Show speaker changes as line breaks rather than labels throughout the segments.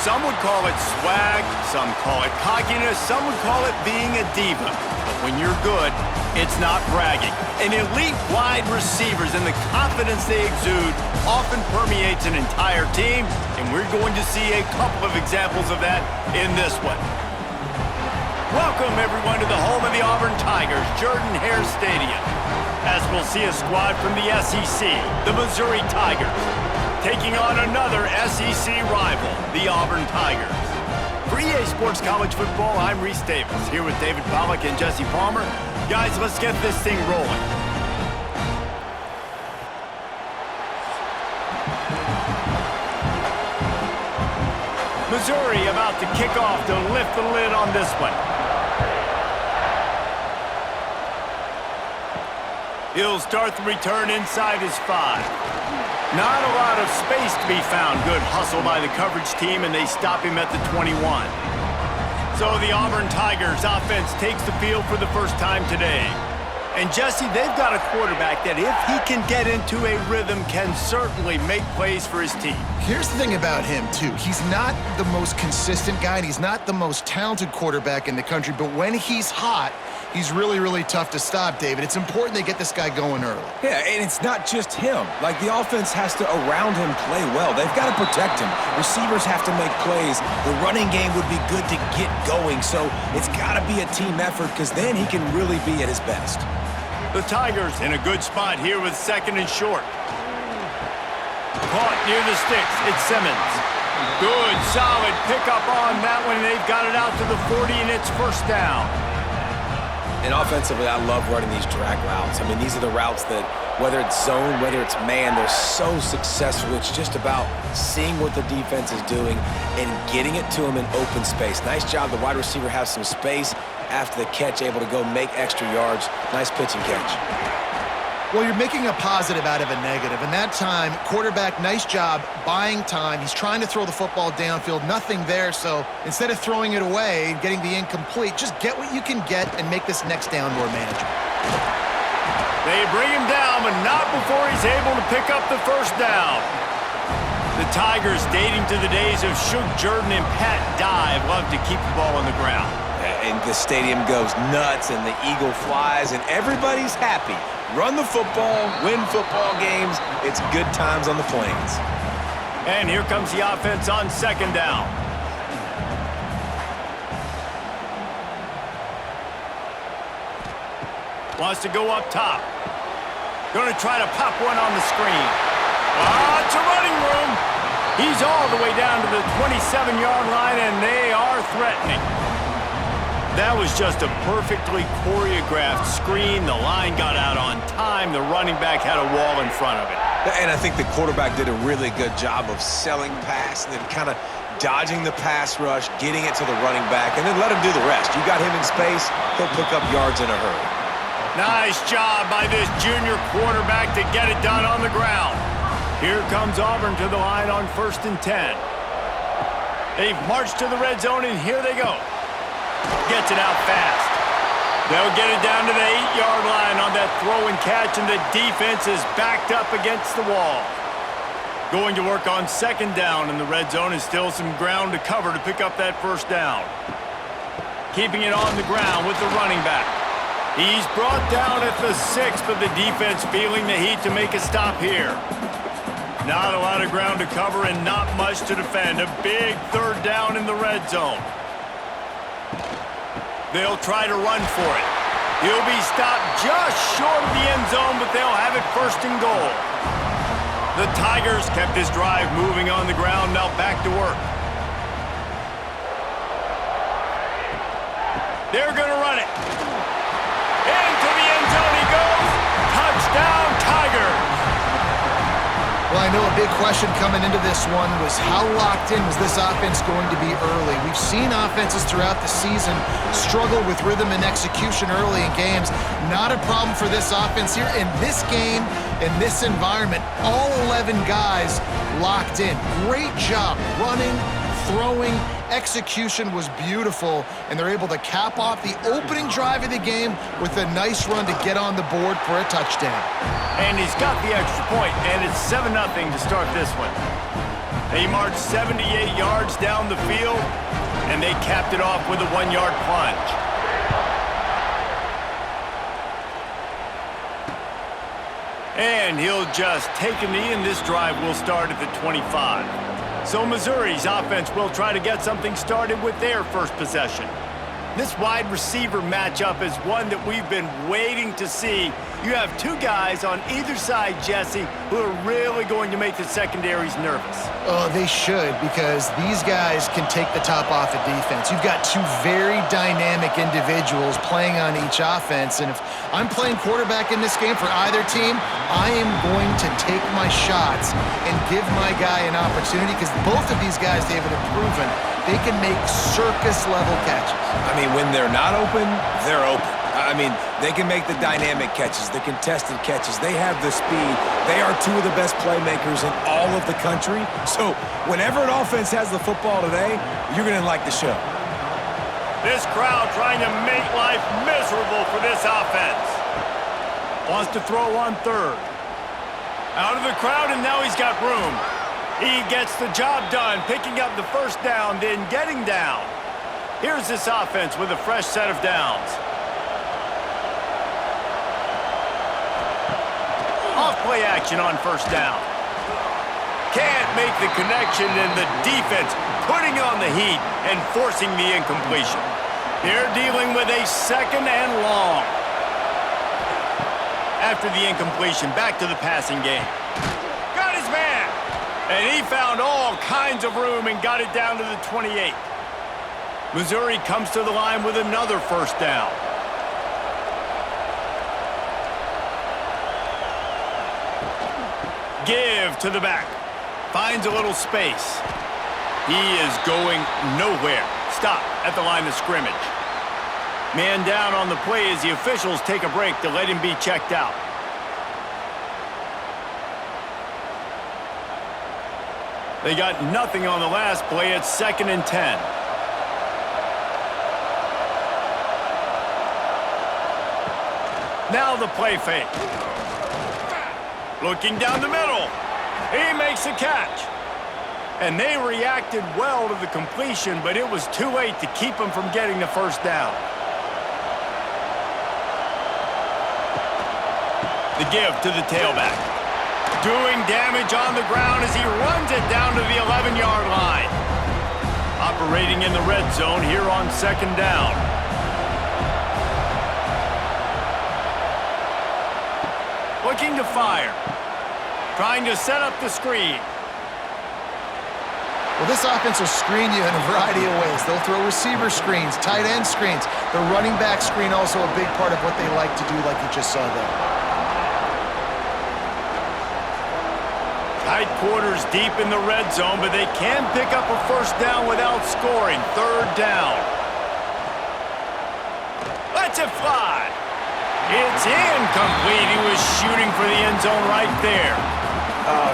Some would call it swag, some call it cockiness, some would call it being a diva. But when you're good, it's not bragging. And elite wide receivers and the confidence they exude often permeates an entire team, and we're going to see a couple of examples of that in this one. Welcome, everyone, to the home of the Auburn Tigers, Jordan-Hare Stadium, as we'll see a squad from the SEC, the Missouri Tigers, taking on another SEC rival, the Auburn Tigers. For EA Sports College Football, I'm Reese Davis, here with David Pollack and Jesse Palmer. Guys, let's get this thing rolling. Missouri about to kick off to lift the lid on this one. He'll start the return inside his 5. Not a lot of space to be found. Good hustle by the coverage team, and they stop him at the 21. So the Auburn Tigers offense takes the field for the first time today. And Jesse, they've got a quarterback that if he can get into a rhythm can certainly make plays for his team.
Here's the thing about him, too. He's not the most consistent guy, and he's not the most talented quarterback in the country, but when he's hot, he's really, really tough to stop, David. It's important they get this guy going early.
Yeah, and it's not just him. Like, the offense has to, around him, play well. They've got to protect him. Receivers have to make plays. The running game would be good to get going, so it's got to be a team effort because then he can really be at his best.
The Tigers in a good spot here with second and short. Caught near the sticks. It's Simmons. Good, solid pickup on that one. They've got it out to the 40, and it's first down.
And offensively, I love running these drag routes. I mean, these are the routes that, whether it's zone, whether it's man, they're so successful. It's just about seeing what the defense is doing and getting it to them in open space. Nice job. The wide receiver has some space after the catch, able to go make extra yards. Nice pitch and catch.
Well, you're making a positive out of a negative. And that time, quarterback, nice job buying time. He's trying to throw the football downfield. Nothing there, so instead of throwing it away and getting the incomplete, just get what you can get and make this next down more manageable.
They bring him down, but not before he's able to pick up the first down. The Tigers, dating to the days of Shook Jordan and Pat Dye, love to keep the ball on the ground.
And the stadium goes nuts, and the eagle flies, and everybody's happy. Run the football, win football games. It's good times on the plains.
And here comes the offense on second down. Wants to go up top. Going to try to pop one on the screen. It's a running room. He's all the way down to the 27-yard line, and they are threatening. That was just a perfectly choreographed screen. The line got out on time. The running back had a wall in front of it.
And I think the quarterback did a really good job of selling pass and then kind of dodging the pass rush, getting it to the running back, and then let him do the rest. You got him in space, he'll pick up yards in a hurry.
Nice job by this junior quarterback to get it done on the ground. Here comes Auburn to the line on 1st and 10. They've marched to the red zone, and here they go. Gets it out fast. They'll get it down to the 8-yard line on that throw and catch, and the defense is backed up against the wall. Going to work on second down in the red zone, and still some ground to cover to pick up that first down. Keeping it on the ground with the running back. He's brought down at the 6, but the defense feeling the heat to make a stop here. Not a lot of ground to cover and not much to defend. A big third down in the red zone. They'll try to run for it. He'll be stopped just short of the end zone, but they'll have it first and goal. The Tigers kept this drive moving on the ground, now back to work. They're going to run it. Into the end zone he goes. Touchdown, Tigers.
Well, I know a big question coming into this one was how locked in was this offense going to be early? We've seen offenses throughout the season struggle with rhythm and execution early in games. Not a problem for this offense here. In this game, in this environment, all 11 guys locked in. Great job running, throwing. Execution was beautiful, and they're able to cap off the opening drive of the game with a nice run to get on the board for a touchdown.
And he's got the extra point, and it's 7-0 to start this one. They marched 78 yards down the field, and they capped it off with a 1-yard plunge. And he'll just take a knee, and this drive will start at the 25. So Missouri's offense will try to get something started with their first possession. This wide receiver matchup is one that we've been waiting to see. You have two guys on either side, Jesse, who are really going to make the secondaries nervous.
Oh, they should, because these guys can take the top off the defense. You've got two very dynamic individuals playing on each offense, and if I'm playing quarterback in this game for either team, I am going to take my shots and give my guy an opportunity, because both of these guys, David, have proven they can make circus-level catches.
I mean, when they're not open, they're open. I mean, they can make the dynamic catches, the contested catches. They have the speed. They are two of the best playmakers in all of the country. So whenever an offense has the football today, you're going to like the show.
This crowd trying to make life miserable for this offense. Wants to throw on third. Out of the crowd, and now he's got room. He gets the job done, picking up the first down, then getting down. Here's this offense with a fresh set of downs. Off-play action on first down. Can't make the connection, and the defense putting on the heat and forcing the incompletion. They're dealing with a second and long. After the incompletion, back to the passing game. Got his man. And he found all kinds of room and got it down to the 28. Missouri comes to the line with another first down. Give to the back. Finds a little space. He is going nowhere. Stop at the line of scrimmage. Man down on the play as the officials take a break to let him be checked out. They got nothing on the last play. It's 2nd and 10. Now the play fake. Looking down the middle. He makes a catch. And they reacted well to the completion, but it was too late to keep him from getting the first down. The give to the tailback. Doing damage on the ground as he runs it down to the 11-yard line. Operating in the red zone here on 2nd down. Looking to fire. Trying to set up the screen.
Well, this offense will screen you in a variety of ways. They'll throw receiver screens, tight end screens. The running back screen also a big part of what they like to do, like you just saw there.
Tight quarters deep in the red zone, but they can pick up a first down without scoring. 3rd down. Lets it fly. It's incomplete. He was shooting for the end zone right there.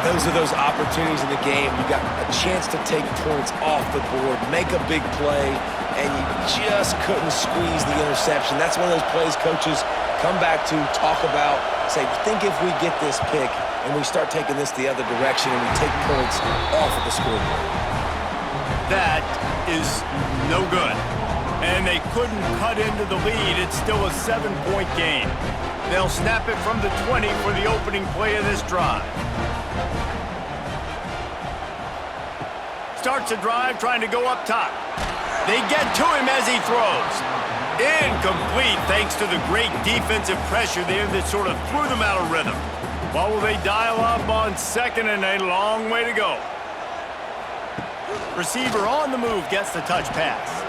Those are those opportunities in the game. You got a chance to take points off the board, make a big play, and you just couldn't squeeze the interception. That's one of those plays coaches come back to, talk about, say, think if we get this pick and we start taking this the other direction and we take points off of the scoreboard.
That is no good. And they couldn't cut into the lead. It's still a 7-point game. They'll snap it from the 20 for the opening play of this drive. Starts a drive trying to go up top. They get to him as he throws. Incomplete thanks to the great defensive pressure there that sort of threw them out of rhythm. What will they dial up on 2nd and a long way to go? Receiver on the move gets the touch pass.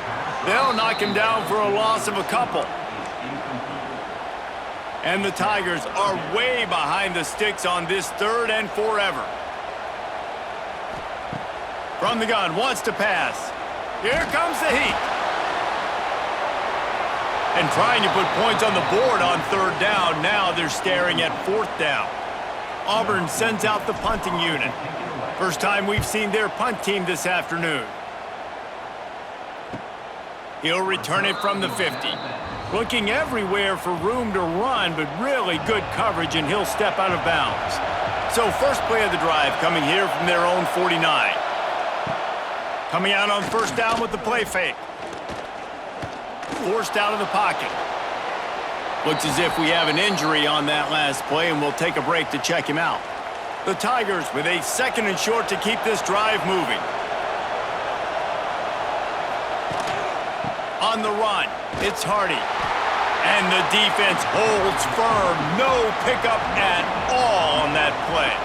They'll knock him down for a loss of a couple. And the Tigers are way behind the sticks on this 3rd and forever. From the gun, wants to pass. Here comes the heat. And trying to put points on the board on 3rd down. Now they're staring at 4th down. Auburn sends out the punting unit. First time we've seen their punt team this afternoon. He'll return it from the 50. Looking everywhere for room to run, but really good coverage, and he'll step out of bounds. So first play of the drive coming here from their own 49. Coming out on first down with the play fake. Forced out of the pocket. Looks as if we have an injury on that last play, and we'll take a break to check him out. The Tigers with a 2nd and short to keep this drive moving. On the run, it's Hardy. And the defense holds firm. No pickup at all on that play.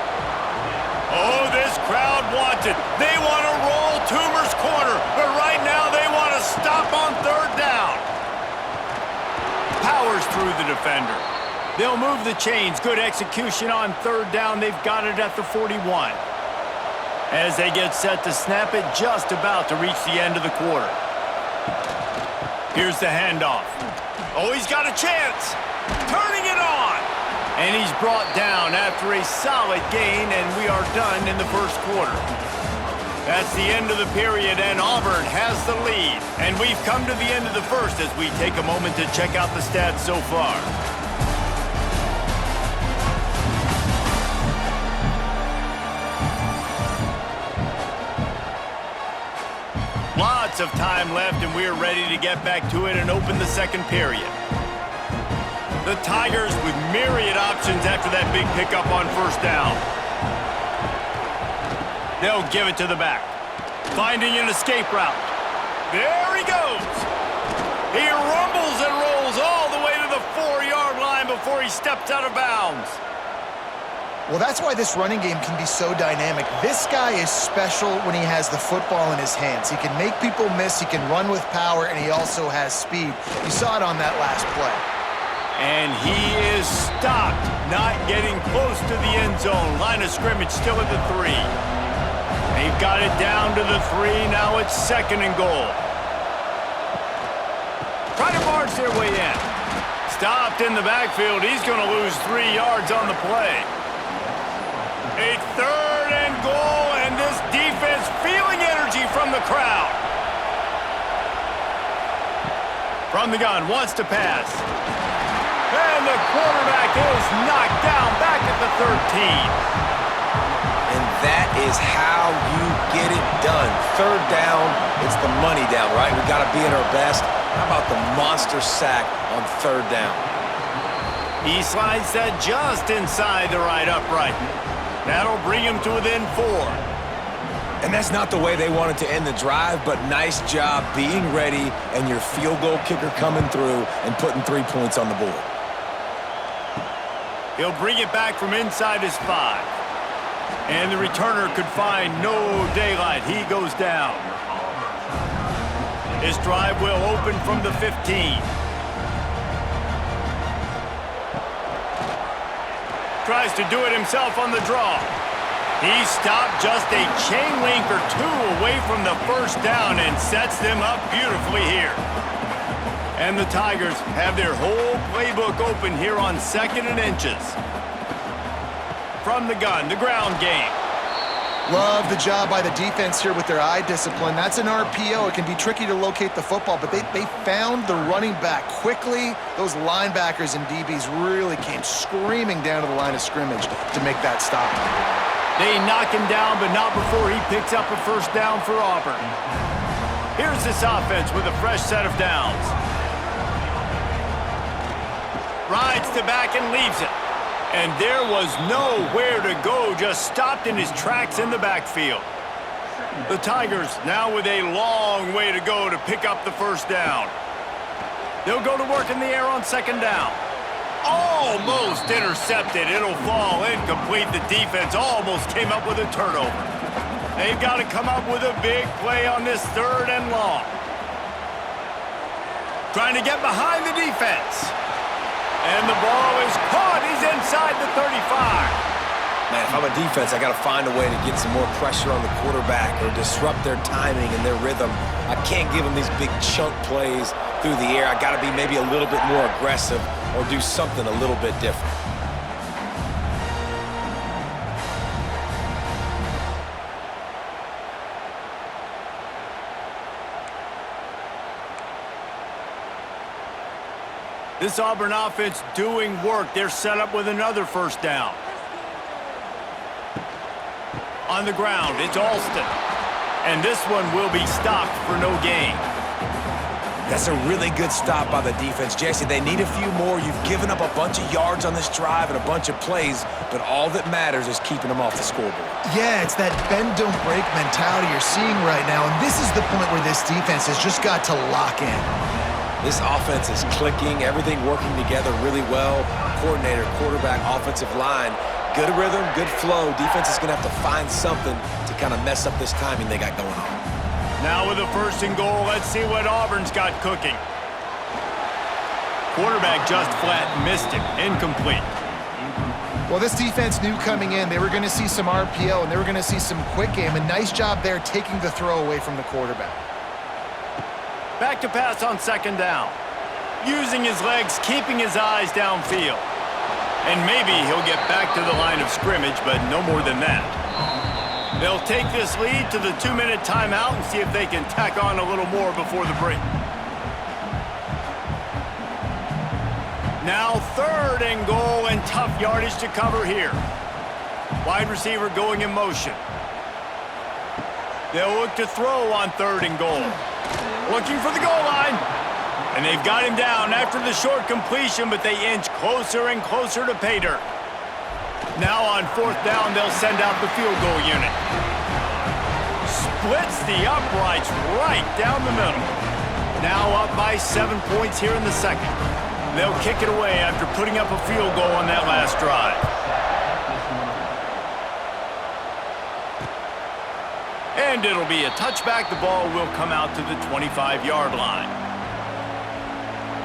Oh, this crowd wants it. They want to roll Toomer's corner, but right now they want to stop on 3rd down. Powers through the defender. They'll move the chains. Good execution on 3rd down. They've got it at the 41. As they get set to snap it, just about to reach the end of the quarter. Here's the handoff. Oh, he's got a chance. Turning it on. And he's brought down after a solid gain, and we are done in the 1st quarter. That's the end of the period, and Auburn has the lead. And we've come to the end of the 1st as we take a moment to check out the stats so far. Lots of time left, and we're ready to get back to it and open the 2nd period. The Tigers with myriad options after that big pickup on 1st down. They'll give it to the back. Finding an escape route. There he goes. He rumbles and rolls all the way to the 4-yard line before he steps out of bounds.
Well, that's why this running game can be so dynamic. This guy is special when he has the football in his hands. He can make people miss, he can run with power, and he also has speed. You saw it on that last play.
And he is stopped, not getting close to the end zone. Line of scrimmage still at the 3. They've got it down to the 3. Now it's 2nd and goal. Try to barge their way in. Stopped in the backfield. He's going to lose 3 yards on the play. A 3rd and goal, and this defense feeling energy from the crowd. From the gun, wants to pass. And the quarterback is knocked down back at the 13.
And that is how you get it done. 3rd down, it's the money down, right? We got to be at our best. How about the monster sack on 3rd down?
He slides that just inside the right upright. That'll bring him to within 4.
And that's not the way they wanted to end the drive, but nice job being ready and your field goal kicker coming through and putting 3 points on the board.
He'll bring it back from inside his 5. And the returner could find no daylight. He goes down. His drive will open from the 15. Tries to do it himself on the draw. He stopped just a chain link or 2 away from the 1st down and sets them up beautifully here. And the Tigers have their whole playbook open here on 2nd and inches. From the gun, the ground game.
Love the job by the defense here with their eye discipline. That's an RPO. It can be tricky to locate the football, but they found the running back quickly. Those linebackers and DBs really came screaming down to the line of scrimmage to make that stop.
They knock him down, but not before he picks up a 1st down for Auburn. Here's this offense with a fresh set of downs. Rides the back and leaves it. And there was nowhere to go, just stopped in his tracks in the backfield. The Tigers now with a long way to go to pick up the 1st down. They'll go to work in the air on 2nd down. Almost intercepted. It'll fall incomplete. The defense almost came up with a turnover. They've got to come up with a big play on this 3rd and long. Trying to get behind the defense. And the ball is caught. He's inside the 35.
Man, if I'm a defense, I got to find a way to get some more pressure on the quarterback or disrupt their timing and their rhythm. I can't give them these big chunk plays through the air. I got to be maybe a little bit more aggressive or do something a little bit different.
This Auburn offense doing work. They're set up with another 1st down. On the ground, it's Alston. And this one will be stopped for no gain.
That's a really good stop by the defense. Jesse, they need a few more. You've given up a bunch of yards on this drive and a bunch of plays, but all that matters is keeping them off the scoreboard.
Yeah, it's that bend, don't break mentality you're seeing right now, and this is the point where this defense has just got to lock in.
This offense is clicking, everything working together really well. Coordinator, quarterback, offensive line, good rhythm, good flow. Defense is going to have to find something to kind of mess up this timing they got going on.
Now with a 1st and goal, let's see what Auburn's got cooking. Quarterback just flat missed it. Incomplete.
Well, this defense knew coming in they were going to see some RPO and they were going to see some quick game. A nice job there taking the throw away from the quarterback.
Back to pass on 2nd down. Using his legs, keeping his eyes downfield. And maybe he'll get back to the line of scrimmage, but no more than that. They'll take this lead to the 2-minute timeout and see if they can tack on a little more before the break. Now 3rd and goal and tough yardage to cover here. Wide receiver going in motion. They'll look to throw on 3rd and goal. Looking for the goal line. And they've got him down after the short completion, but they inch closer and closer to pay dirt. Now on 4th down, they'll send out the field goal unit. Splits the uprights right down the middle. Now up by 7 points here in the 2nd. They'll kick it away after putting up a field goal on that last drive. And it'll be a touchback. The ball will come out to the 25-yard line.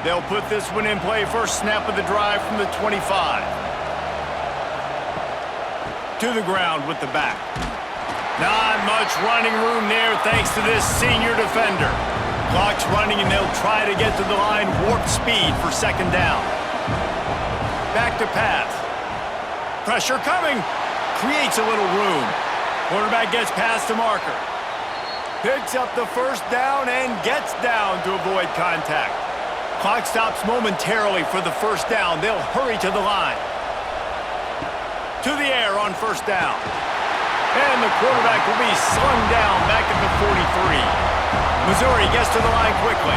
They'll put this one in play. First snap of the drive from the 25. To the ground with the back. Not much running room there thanks to this senior defender. Clock's running and they'll try to get to the line warp speed for 2nd down. Back to pass. Pressure coming. Creates a little room. Quarterback gets past the marker. Picks up the 1st down and gets down to avoid contact. Clock stops momentarily for the 1st down. They'll hurry to the line. To the air on 1st down. And the quarterback will be slung down back at the 43. Missouri gets to the line quickly.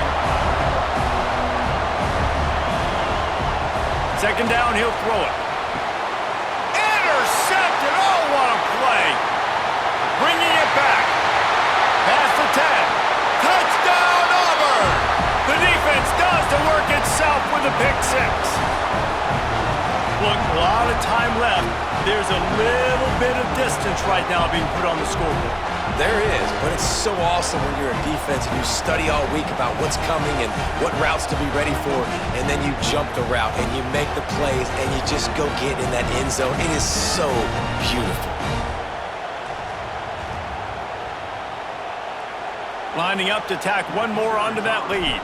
2nd down, he'll throw it. Intercepted! Oh, what a play! Bringing it back. Past the 10. Touchdown, Auburn! The defense does the work itself with a pick 6. Look, a lot of time left. There's a little bit of distance right now being put on the scoreboard.
There is, but it's so awesome when you're a defense and you study all week about what's coming and what routes to be ready for, and then you jump the route and you make the plays and you just go get in that end zone. It is so beautiful.
Lining up to tack one more onto that lead.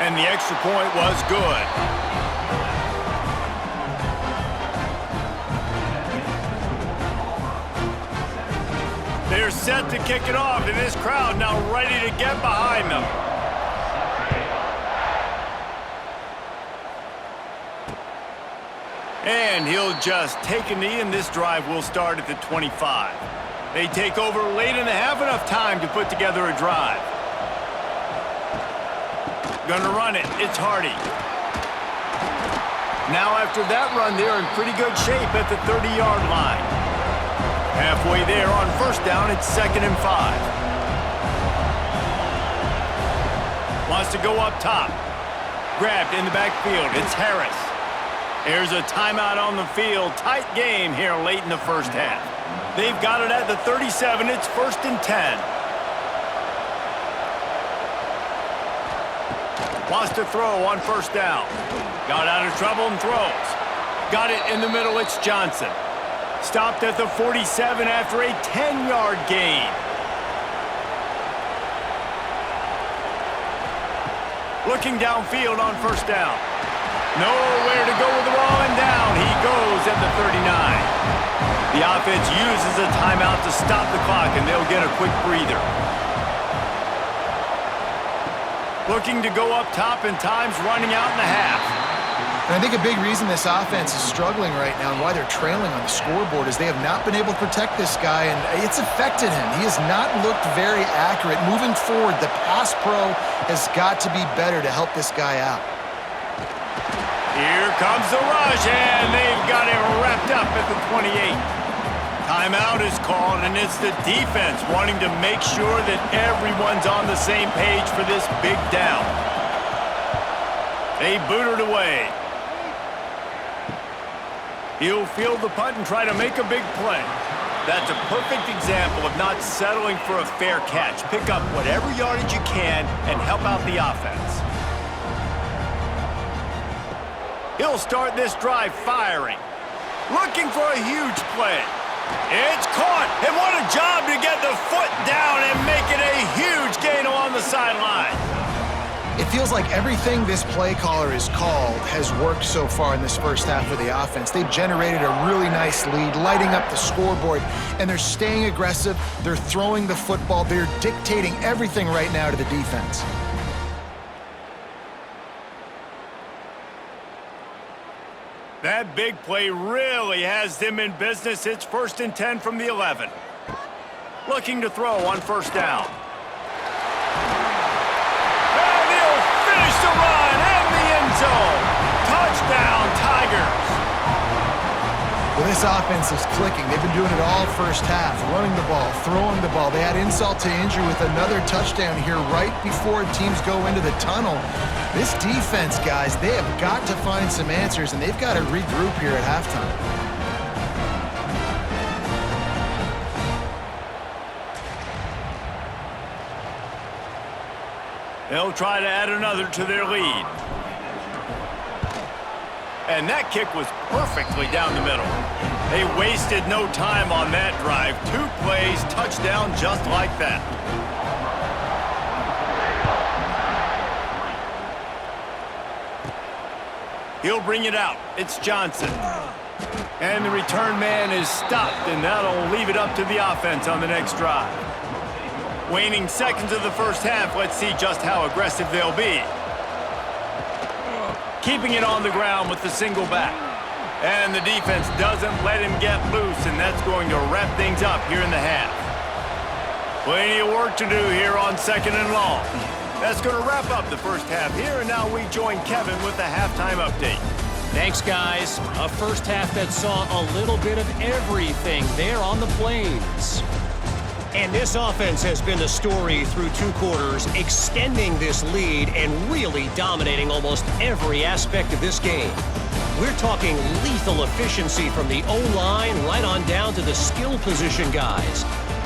And the extra point was good. They're set to kick it off, and this crowd now ready to get behind them. And he'll just take a knee, and this drive will start at the 25. They take over late in the half, enough time to put together a drive. Gonna run it. It's Hardy. Now after that run, they're in pretty good shape at the 30-yard line. Halfway there on 1st down, it's 2nd and 5. Wants to go up top. Grabbed in the backfield. It's Harris. There's a timeout on the field. Tight game here late in the 1st half. They've got it at the 37. It's 1st and 10. Wants to throw on 1st down. Got out of trouble and throws. Got it in the middle. It's Johnson. Stopped at the 47 after a 10-yard gain. Looking downfield on 1st down. Nowhere to go with the ball, and down he goes at the 39. The offense uses a timeout to stop the clock, and they'll get a quick breather. Looking to go up top, and time's running out in the half.
And I think a big reason this offense is struggling right now and why they're trailing on the scoreboard is they have not been able to protect this guy, and it's affected him. He has not looked very accurate. Moving forward, the pass pro has got to be better to help this guy out.
Here comes the rush, and they've got him wrapped up at the 28. Timeout is called, and it's the defense wanting to make sure that everyone's on the same page for this big down. They boot it away. He'll field the punt and try to make a big play. That's a perfect example of not settling for a fair catch. Pick up whatever yardage you can and help out the offense. He'll start this drive firing. Looking for a huge play. It's caught, and what a job to get the foot down and make it a huge gain along the sideline.
It feels like everything this play caller has called has worked so far in this first half of the offense. They've generated a really nice lead, lighting up the scoreboard, and they're staying aggressive. They're throwing the football. They're dictating everything right now to the defense.
That big play really has them in business. It's 1st and 10 from the 11. Looking to throw on first down. And he'll finish the run in the end zone. Touchdown, Tigers.
Well, this offense is clicking. They've been doing it all first half, running the ball, throwing the ball. They add insult to injury with another touchdown here right before teams go into the tunnel. This defense, guys, they have got to find some answers, and they've got to regroup here at halftime.
They'll try to add another to their lead. And that kick was perfectly down the middle. They wasted no time on that drive. 2 plays, touchdown just like that. He'll bring it out. It's Johnson. And the return man is stopped, and that'll leave it up to the offense on the next drive. Waning seconds of the first half, let's see just how aggressive they'll be. Keeping it on the ground with the single back. And the defense doesn't let him get loose, and that's going to wrap things up here in the half. Plenty of work to do here on 2nd and long. That's going to wrap up the first half here, and now we join Kevin with the halftime update.
Thanks, guys. A first half that saw a little bit of everything there on the Plains. And this offense has been the story through 2 quarters, extending this lead and really dominating almost every aspect of this game. We're talking lethal efficiency from the O-line right on down to the skill position guys.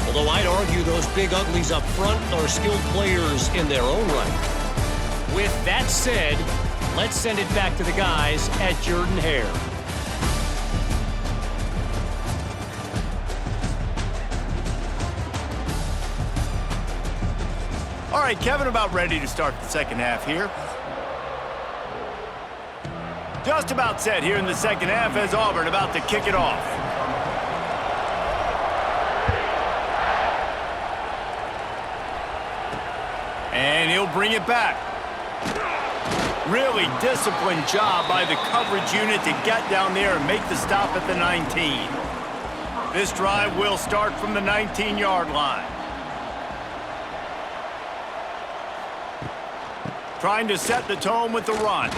Although I'd argue those big uglies up front are skilled players in their own right. With that said, let's send it back to the guys at Jordan-Hare.
All right, Kevin, about ready to start the second half here. Just about set here in the second half as Auburn about to kick it off. And he'll bring it back. Really disciplined job by the coverage unit to get down there and make the stop at the 19. This drive will start from the 19-yard line. Trying to set the tone with the run.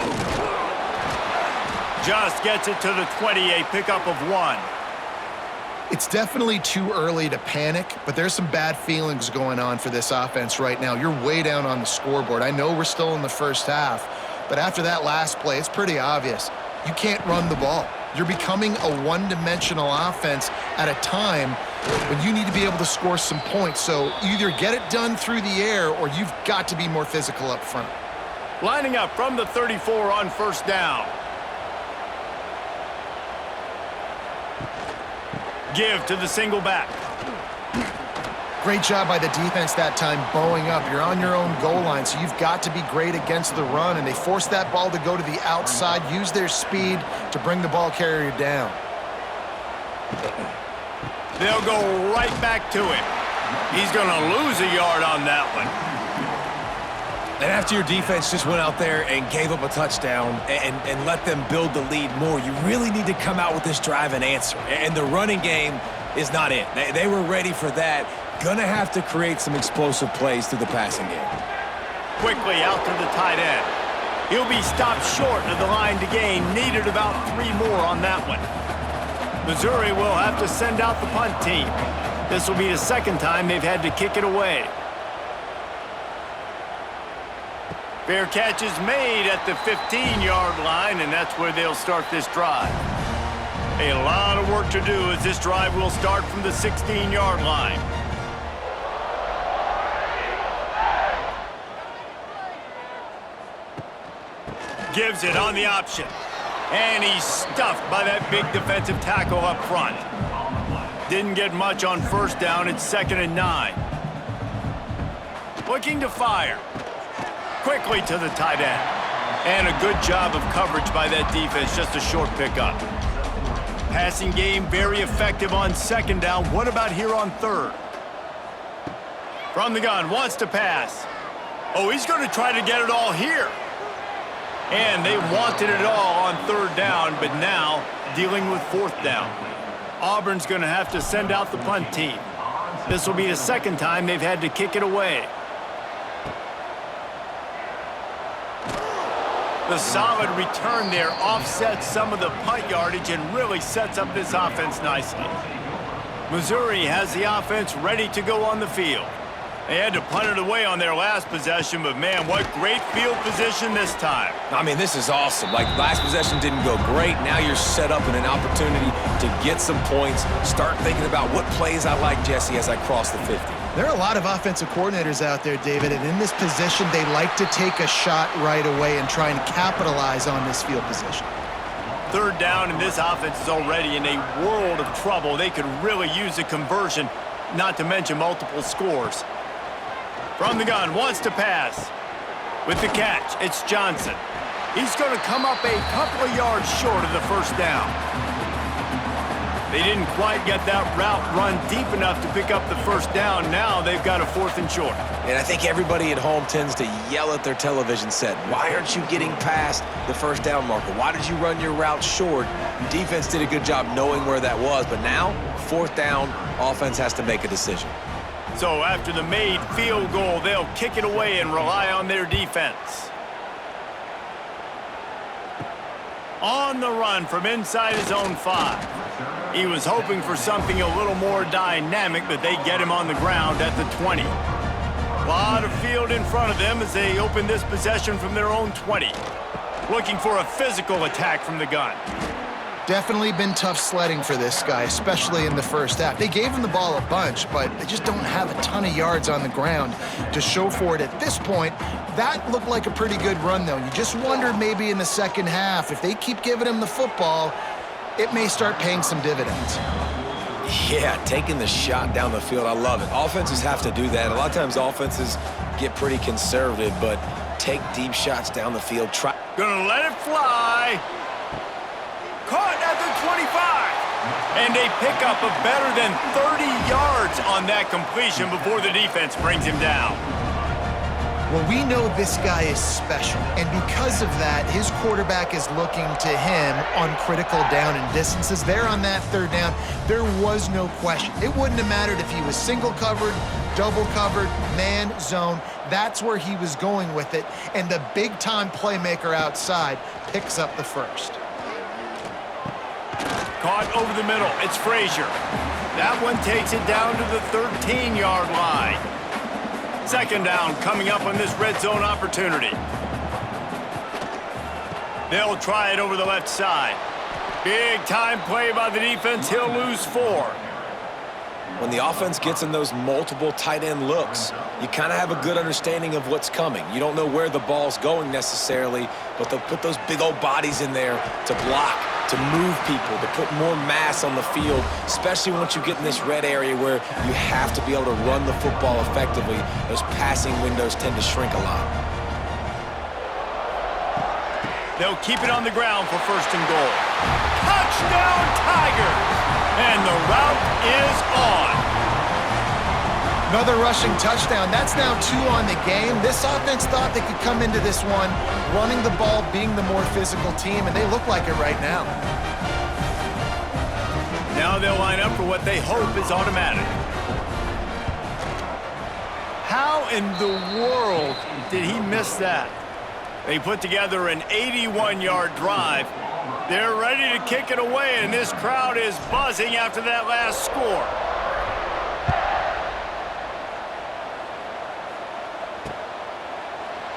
Just gets it to the 28, pickup of 1.
It's definitely too early to panic, but there's some bad feelings going on for this offense right now. You're way down on the scoreboard. I know we're still in the first half, but after that last play, it's pretty obvious. You can't run the ball. You're becoming a one-dimensional offense at a time when you need to be able to score some points. So either get it done through the air or you've got to be more physical up front.
Lining up from the 34 on first down. Give to the single back.
Great job by the defense that time, bowing up. You're on your own goal line, so you've got to be great against the run, and they forced that ball to go to the outside, use their speed to bring the ball carrier down.
They'll go right back to him. He's going to lose a yard on that one.
And after your defense just went out there and gave up a touchdown and let them build the lead more, you really need to come out with this drive and answer. And the running game is not it. They were ready for that. Gonna have to create some explosive plays through the passing game.
Quickly out to the tight end. He'll be stopped short of the line to gain. Needed about 3 more on that one. Missouri will have to send out the punt team. This will be the second time they've had to kick it away. Fair catch is made at the 15-yard line, and that's where they'll start this drive. A lot of work to do as this drive will start from the 16-yard line. Gives it on the option. And he's stuffed by that big defensive tackle up front. Didn't get much on first down. It's 2nd and 9. Looking to fire. Quickly to the tight end. And a good job of coverage by that defense. Just a short pickup. Passing game very effective on 2nd down. What about here on 3rd? From the gun, wants to pass. Oh, he's going to try to get it all here. And they wanted it all on 3rd down, but now dealing with 4th down. Auburn's going to have to send out the punt team. This will be the second time they've had to kick it away. The solid return there offsets some of the punt yardage and really sets up this offense nicely. Missouri has the offense ready to go on the field. They had to punt it away on their last possession, but man, what great field position this time.
I mean, this is awesome. Like, last possession didn't go great. Now you're set up in an opportunity to get some points. Start thinking about what plays I like, Jesse, as I cross the 50.
There are a lot of offensive coordinators out there, David, and in this position, they like to take a shot right away and try and capitalize on this field position.
3rd down, and this offense is already in a world of trouble. They could really use a conversion, not to mention multiple scores. From the gun, wants to pass. With the catch, it's Johnson. He's going to come up a couple of yards short of the 1st down. They didn't quite get that route run deep enough to pick up the 1st down. Now they've got a 4th and short.
And I think everybody at home tends to yell at their television set. Why aren't you getting past the 1st down marker? Why did you run your route short? Defense did a good job knowing where that was, but now, 4th down, offense has to make a decision.
So after the made field goal, they'll kick it away and rely on their defense. On the run from inside his own 5. He was hoping for something a little more dynamic, but they get him on the ground at the 20. A lot of field in front of them as they open this possession from their own 20. Looking for a physical attack from the gun.
Definitely been tough sledding for this guy, especially in the first half. They gave him the ball a bunch, but they just don't have a ton of yards on the ground to show for it at this point. That looked like a pretty good run, though. You just wonder maybe in the second half, if they keep giving him the football, it may start paying some dividends.
Yeah, taking the shot down the field, I love it. Offenses have to do that. A lot of times offenses get pretty conservative, but take deep shots down the field.
Gonna let it fly. Caught at the 25. And a pickup of better than 30 yards on that completion before the defense brings him down.
Well, we know this guy is special, and because of that, his quarterback is looking to him on critical down and distances. There on that 3rd down, there was no question. It wouldn't have mattered if he was single covered, double covered, man, zone. That's where he was going with it, and the big-time playmaker outside picks up the 1st.
Caught over the middle. It's Frazier. That one takes it down to the 13-yard line. 2nd down coming up on this red zone opportunity. They'll try it over the left side. Big time play by the defense. He'll lose 4.
When the offense gets in those multiple tight end looks, you kind of have a good understanding of what's coming. You don't know where the ball's going necessarily, but they'll put those big old bodies in there to block, to move people, to put more mass on the field, especially once you get in this red area where you have to be able to run the football effectively. Those passing windows tend to shrink a lot.
They'll keep it on the ground for 1st and goal. Touchdown, Tigers! And the route is on.
Another rushing touchdown. That's now 2 on the game. This offense thought they could come into this one running the ball, being the more physical team, and they look like it right now.
Now they'll line up for what they hope is automatic. How in the world did he miss that? They put together an 81-yard drive. They're ready to kick it away, and this crowd is buzzing after that last score.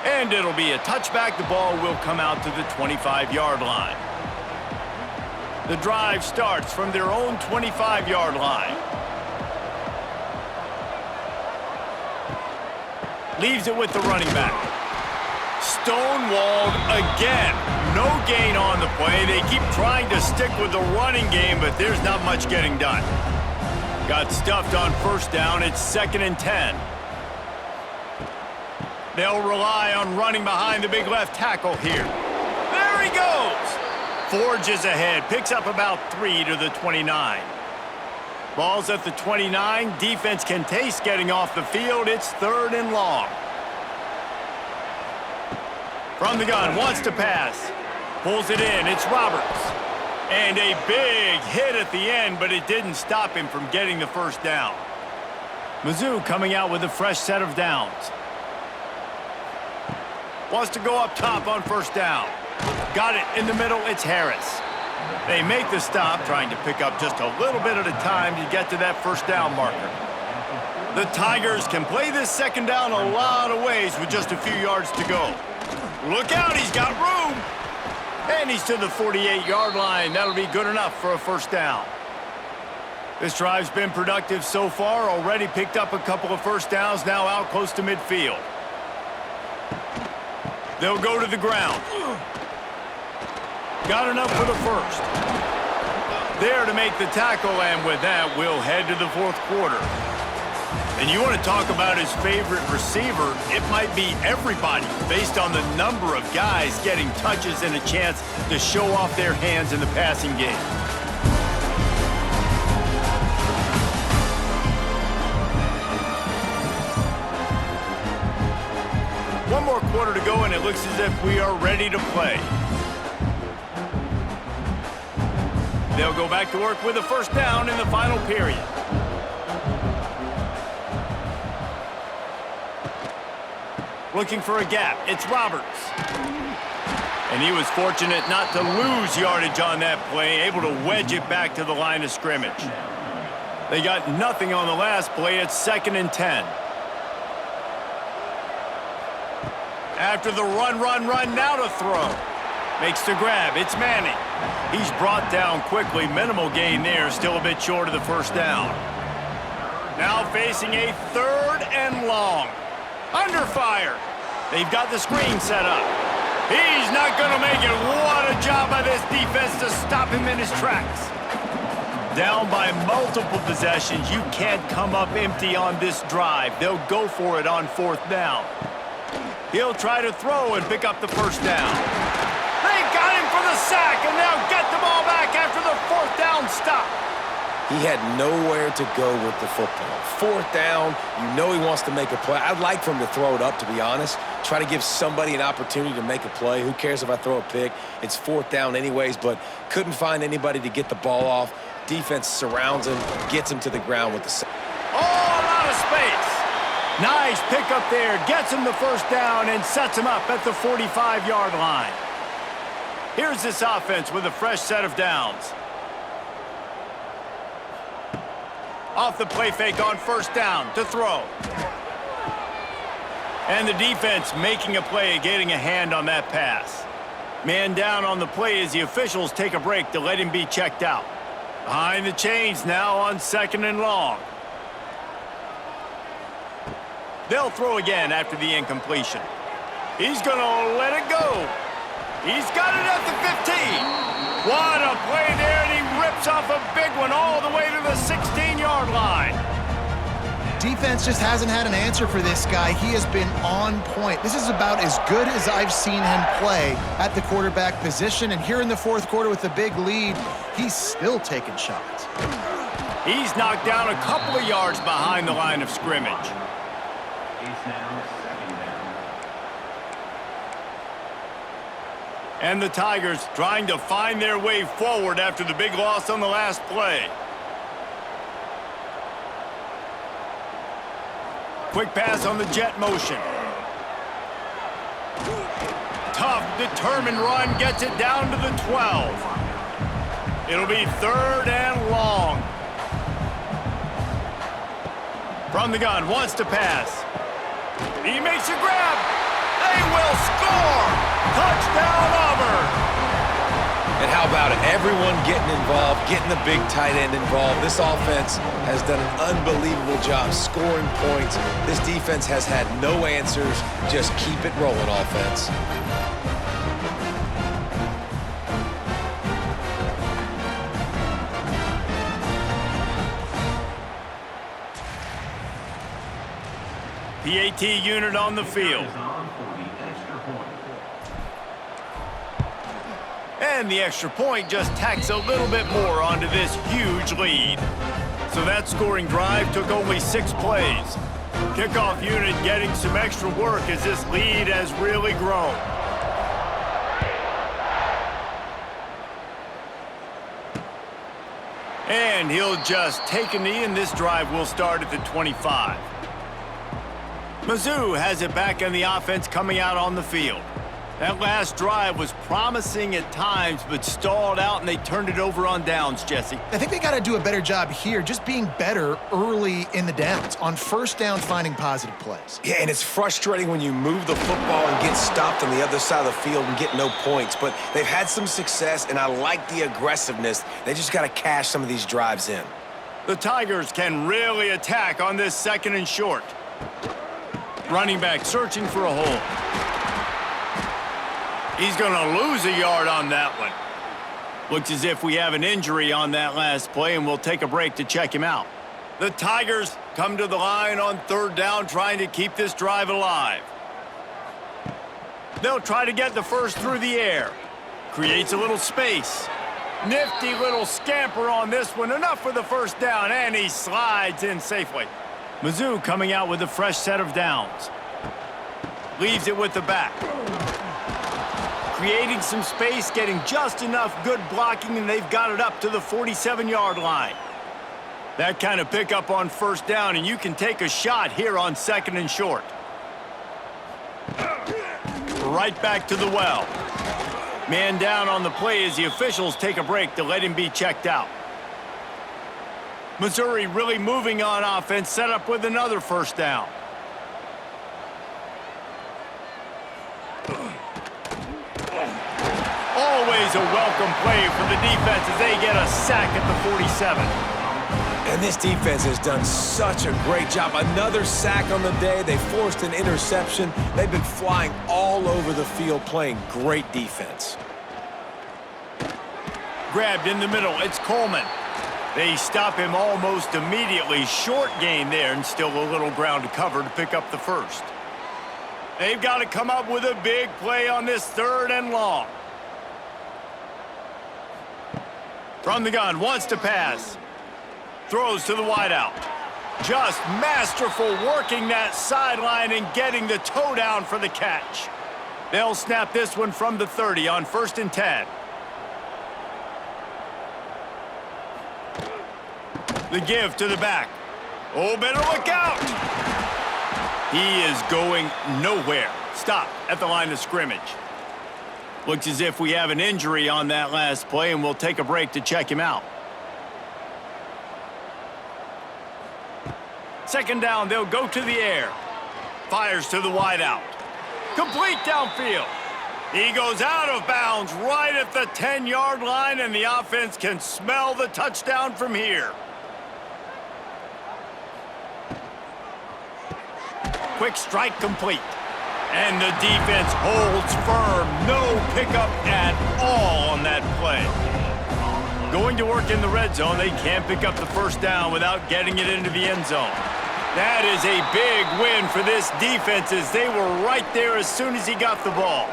And it'll be a touchback. The ball will come out to the 25-yard line. The drive starts from their own 25-yard line. Leaves it with the running back. Stonewalled again. No gain on the play. They keep trying to stick with the running game, but there's not much getting done. Got stuffed on first down. It's 2nd and 10. They'll rely on running behind the big left tackle here. There he goes. Forges ahead. Picks up about 3 to the 29. Ball's at the 29. Defense can taste getting off the field. It's 3rd and long. From the gun, wants to pass. Pulls it in. It's Roberts. And a big hit at the end, but it didn't stop him from getting the first down. Mizzou coming out with a fresh set of downs. Wants to go up top on first down. Got it in the middle. It's Harris. They make the stop, trying to pick up just a little bit at a time to get to that first down marker. The Tigers can play this second down a lot of ways with just a few yards to go. Look out, he's got room. And he's to the 48-yard line. That'll be good enough for a first down. This drive's been productive so far. Already picked up a couple of first downs, now out close to midfield. They'll go to the ground. Got enough for the first. There to make the tackle, and with that, we'll head to the 4th quarter. And you want to talk about his favorite receiver, it might be everybody based on the number of guys getting touches and a chance to show off their hands in the passing game. One more quarter to go, and it looks as if we are ready to play. They'll go back to work with a first down in the final period. Looking for a gap. It's Roberts. And he was fortunate not to lose yardage on that play, able to wedge it back to the line of scrimmage. They got nothing on the last play. It's 2nd and 10. After the run, now to throw. Makes the grab. It's Manning. He's brought down quickly. Minimal gain there. Still a bit short of the first down. Now facing a 3rd and long. Under fire. They've got the screen set up. He's not going to make it. What a job by this defense to stop him in his tracks. Down by multiple possessions. You can't come up empty on this drive. They'll go for it on 4th down. He'll try to throw and pick up the first down. They got him for the sack, and they'll get the ball back after the 4th down stop.
He had nowhere to go with the football. 4th down, you know he wants to make a play. I'd like for him to throw it up, to be honest. Try to give somebody an opportunity to make a play. Who cares if I throw a pick? It's 4th down anyways, but couldn't find anybody to get the ball off. Defense surrounds him, gets him to the ground with the sack.
Oh, a lot of space. Nice pickup there. Gets him the first down and sets him up at the 45-yard line. Here's this offense with a fresh set of downs. Off the play fake on first down to throw. And the defense making a play, getting a hand on that pass. Man down on the play as the officials take a break to let him be checked out. Behind the chains now on 2nd and long. They'll throw again after the incompletion. He's going to let it go. He's got it at the 15. What a play there, and he rips off a big one all the way to the 16-yard line.
Defense just hasn't had an answer for this guy. He has been on point. This is about as good as I've seen him play at the quarterback position. And here in the 4th quarter with a big lead, he's still taking shots.
He's knocked down a couple of yards behind the line of scrimmage. And the Tigers trying to find their way forward after the big loss on the last play. Quick pass on the jet motion. Tough, determined run gets it down to the 12. It'll be 3rd and long. From the gun, wants to pass. He makes a grab. They will score! Touchdown, Auburn!
And how about it? Everyone getting involved, getting the big tight end involved. This offense has done an unbelievable job scoring points. This defense has had no answers. Just keep it rolling, offense.
PAT unit on the field. And the extra point just tacks a little bit more onto this huge lead. So that scoring drive took only 6 plays. Kickoff unit getting some extra work as this lead has really grown. And he'll just take a knee, and this drive will start at the 25. Mizzou has it back on the offense coming out on the field. That last drive was promising at times, but stalled out, and they turned it over on downs, Jesse.
I think they got to do a better job here, just being better early in the downs, on first down finding positive plays.
Yeah, and it's frustrating when you move the football and get stopped on the other side of the field and get no points, but they've had some success, and I like the aggressiveness. They just got to cash some of these drives in.
The Tigers can really attack on this 2nd and short. Running back searching for a hole. He's going to lose a yard on that one. Looks as if we have an injury on that last play, and we'll take a break to check him out. The Tigers come to the line on 3rd down, trying to keep this drive alive. They'll try to get the first through the air. Creates a little space. Nifty little scamper on this one. Enough for the first down, and he slides in safely. Mizzou coming out with a fresh set of downs. Leaves it with the back. Creating some space, getting just enough good blocking, and they've got it up to the 47-yard line. That kind of pickup on first down, and you can take a shot here on 2nd and short. Right back to the well. Man down on the play as the officials take a break to let him be checked out. Missouri really moving on offense, set up with another first down. Always a welcome play for the defense as they get a sack at the 47.
And this defense has done such a great job. Another sack on the day. They forced an interception. They've been flying all over the field, playing great defense.
Grabbed in the middle. It's Coleman. They stop him almost immediately. Short gain there, and still a little ground to cover to pick up the first. They've got to come up with a big play on this 3rd and long. From the gun, wants to pass. Throws to the wideout. Just masterful working that sideline and getting the toe down for the catch. They'll snap this one from the 30 on 1st and 10. The give to the back. Oh, better look out. He is going nowhere. Stop at the line of scrimmage. Looks as if we have an injury on that last play, and we'll take a break to check him out. 2nd down, they'll go to the air. Fires to the wideout. Complete downfield. He goes out of bounds right at the 10-yard line, and the offense can smell the touchdown from here. Quick strike complete. And the defense holds firm. No pickup at all on that play. Going to work in the red zone, they can't pick up the first down without getting it into the end zone. That is a big win for this defense as they were right there as soon as he got the ball.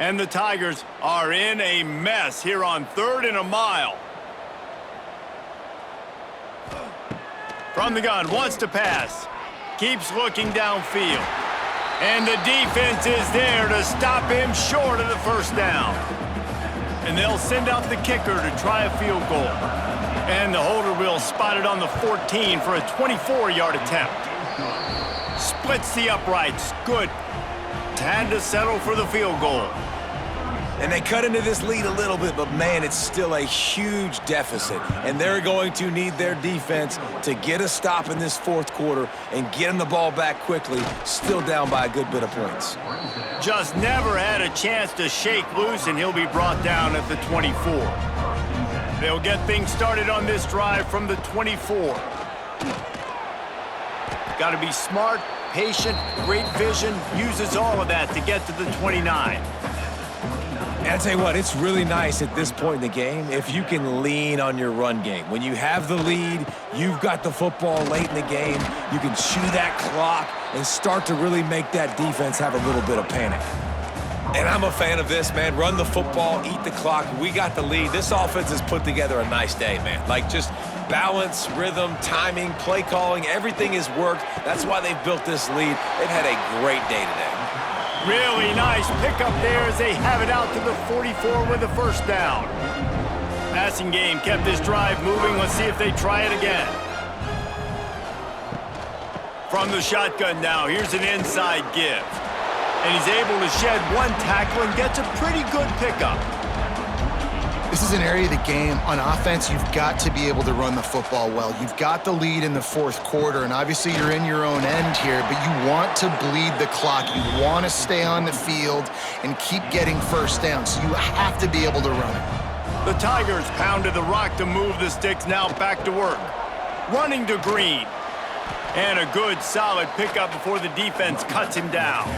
And the Tigers are in a mess here on 3rd and a mile. From the gun, wants to pass. Keeps looking downfield. And the defense is there to stop him short of the first down. And they'll send out the kicker to try a field goal. And the holder will spot it on the 14 for a 24-yard attempt. Splits the uprights. Good. Had to settle for the field goal.
And they cut into this lead a little bit, but man, it's still a huge deficit. And they're going to need their defense to get a stop in this 4th quarter and get them the ball back quickly, still down by a good bit of points.
Just never had a chance to shake loose, and he'll be brought down at the 24. They'll get things started on this drive from the 24. Got to be smart, patient, great vision, uses all of that to get to the 29.
And I'll tell you what, it's really nice at this point in the game if you can lean on your run game. When you have the lead, you've got the football late in the game, you can chew that clock and start to really make that defense have a little bit of panic. And I'm a fan of this, man. Run the football, eat the clock. We got the lead. This offense has put together a nice day, man. Like, just balance, rhythm, timing, play calling, everything has worked. That's why they've built this lead. They've had a great day today.
Really nice pickup there as they have it out to the 44 with a first down. Passing game kept this drive moving. Let's see if they try it again. From the shotgun now, here's an inside give. And he's able to shed one tackle and gets a pretty good pickup.
This is an area of the game. On offense, you've got to be able to run the football well. You've got the lead in the 4th quarter, and obviously you're in your own end here, but you want to bleed the clock. You want to stay on the field and keep getting first down, so you have to be able to run it.
The Tigers pounded the rock to move the sticks, now back to work. Running to Green. And a good, solid pickup before the defense cuts him down.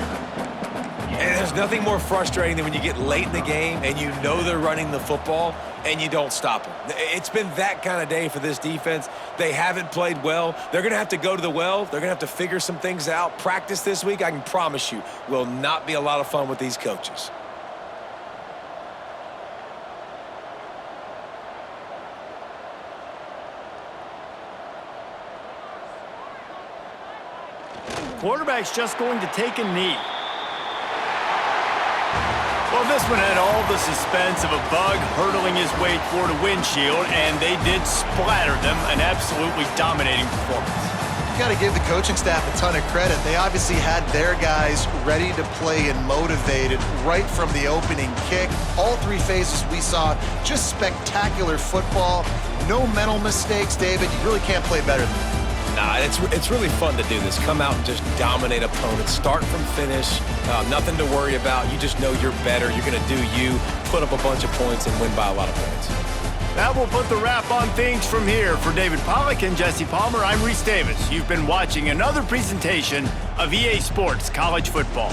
And there's nothing more frustrating than when you get late in the game and you know they're running the football and you don't stop them. It's been that kind of day for this defense. They haven't played well. They're going to have to go to the well. They're going to have to figure some things out. Practice this week, I can promise you, will not be a lot of fun with these coaches.
Quarterback's just going to take a knee. Well, this one had all the suspense of a bug hurtling his way toward a windshield, and they did splatter them, an absolutely dominating performance.
You got to give the coaching staff a ton of credit. They obviously had their guys ready to play and motivated right from the opening kick. All 3 phases we saw, just spectacular football. No mental mistakes, David. You really can't play better than that.
Nah, it's really fun to do this. Come out and just dominate opponents. Start from finish. Nothing to worry about. You just know you're better. You're going to do you, put up a bunch of points, and win by a lot of points.
That will put the wrap on things from here. For David Pollack and Jesse Palmer, I'm Reese Davis. You've been watching another presentation of EA Sports College Football.